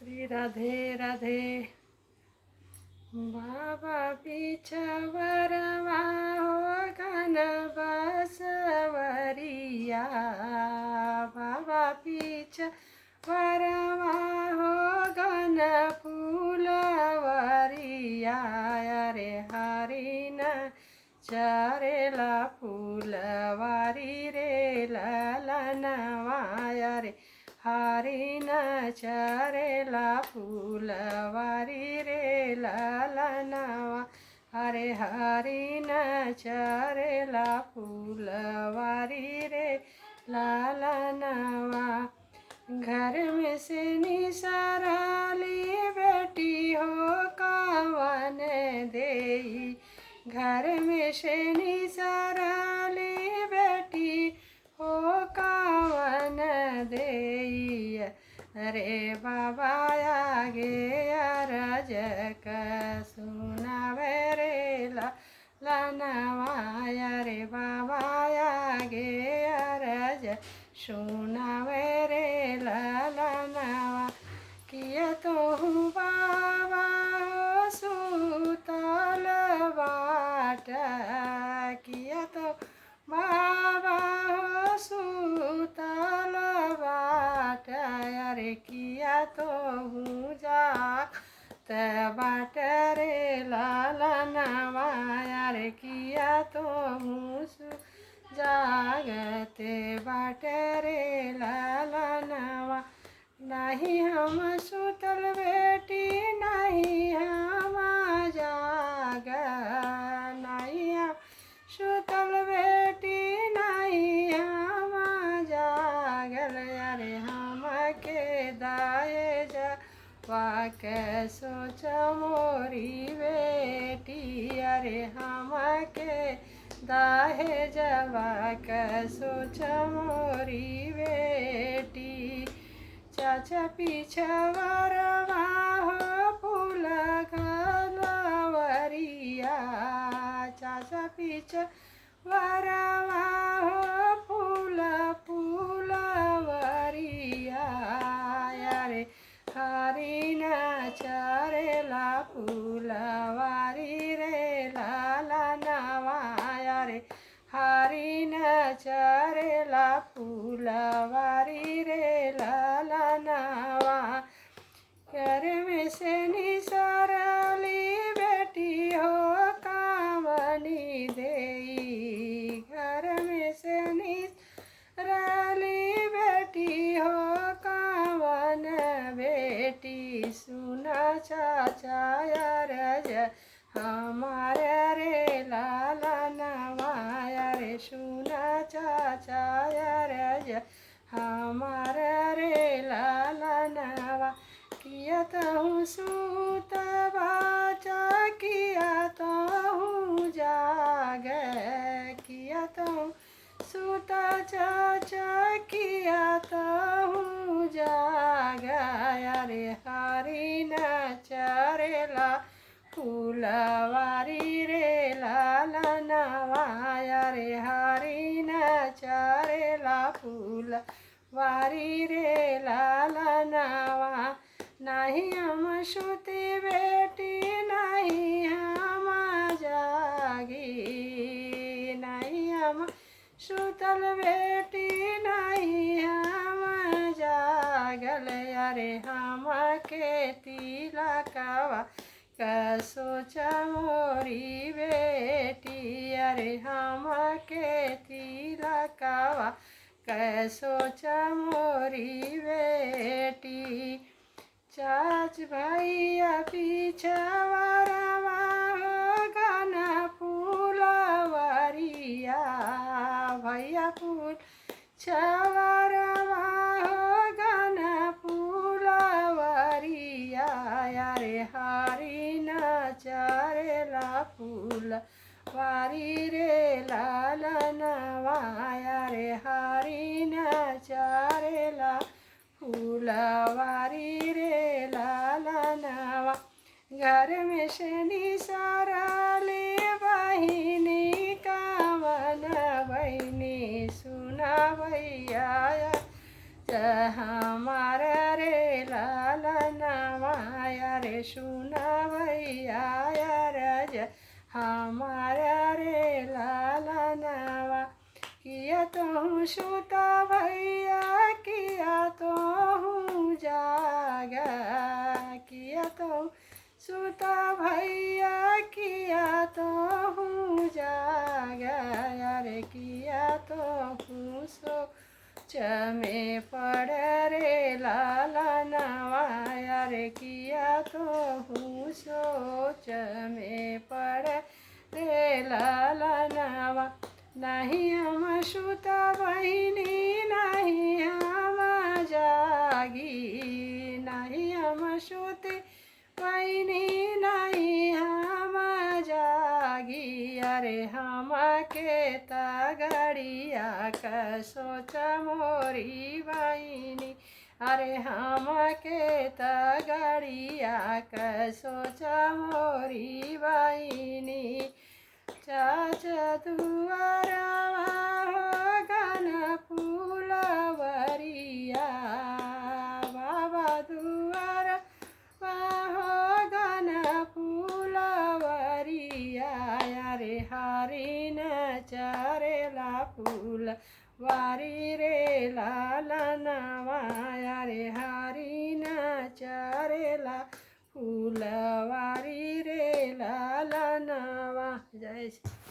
श्री राधे राधे। बाबा पिछवरवा हो गन बसवरिया, बाबा पिछवरवा हो गन फूलवरिया, अरे हरिन चरेला फूलवारी रे ललनवा, अरे हरिन चरेला फूलवारी रे ललनवा, अरे हरिन चरेला फूलवारी रे ललनवा। घर में से निसराली बेटी हो कवन देई, घर में से निसराली बेटी हो कवन देई, अरे बाबा आगे अरज का सुनावे रे ललनवा, अरे बाबा आगे अरज सुनावे रे ललनवा। किया तो हूँ बाबा सुतल बाट, किया तो बाबा सुतल बाट, अरे किया तो हूँ जागत बाट रे ललनवा, अरे किया तो हूँ जागत बाट रे ललनवा। नहीं हम सुतल बेटी नहीं हम जाग, नहीं हम सुतल बेटी नहीं हम जागल, अरे हम के दाए जवा के सोच मोरी बेटी, अरे हम के दाहे जवा के सोच मोरी बेटी। चाचा पिछवरवा हो फूल गलवरिया, चाचा पिछवरवा हो फूल फूलवरिया, अरे हरिन चरेला फूलवारी रे ललनवा, अरे हरिन चरेला फूलवारी रे ललनवा। घर में से निसरली बेटी हो कामनी देई, घर में से निसरली बेटी हो कामन बेटी, सुना चाचा अरज हमारे रे ललनवा, अरे सुना चाचा अरज हमारे रे ललनवा। किया तो हूँ सूत बाचा, किया तो हूँ जाग, किया तो हूँ सूत चाचा, किया तो हूँ जाग, अरे हरिन चरेला फूलवारी रे ललनवा, अरे हरिन चरेला फूलवारी रे ललनवा। नहीं हम सुती बेटी नहीं हम जागी, नहीं हम सुतल बेटी नहीं हम जागल, अरे हम के तिलकवा का सोच मोरी बेटी, अरे हम के तिलकवा का सोच मोरी बेटी। चाच भैया पिछवरवा हो गन फूलवरिया, भैया फूल छवरवा हो गन फूलवरिया, अरे हरिन चरेला फूलवारी रे ललनवा, अरे हरिन चरेला फूलवारी रे ललनवा। घर में से निसरली बहिनी कामन बहिनी, सुना भैया हमारा रे लालना रे सुना भैया रज हमारा रे लालनवा। किया तो हूँ सुता भैया किया तो हूँ जागा, किया तो सुता भैया किया तो हूँ जागा, अरे किया तो हूँ सोच में पड़ रे लालनवा, अरे किया तो हूँ सोच में पड़ रे लालनवा। नहीं हम सुता बहिनी नहीं हम जागी, नहीं हम सुते बहिनी नहीं हम जागी, अरे हम के तगड़िया का सोचा मोरी बहिनी, अरे हम के तगड़िया का सोचा मोरी बहिनी। चाचा दुआरा हो गन फूलवरिया, बाबा दुआरा हो गन फूलवरिया, अरे हरी न चरेला फूल वारी रे लालनवा, अरे हरी न चरेला फूलवारी रे लालनवा। जय श्री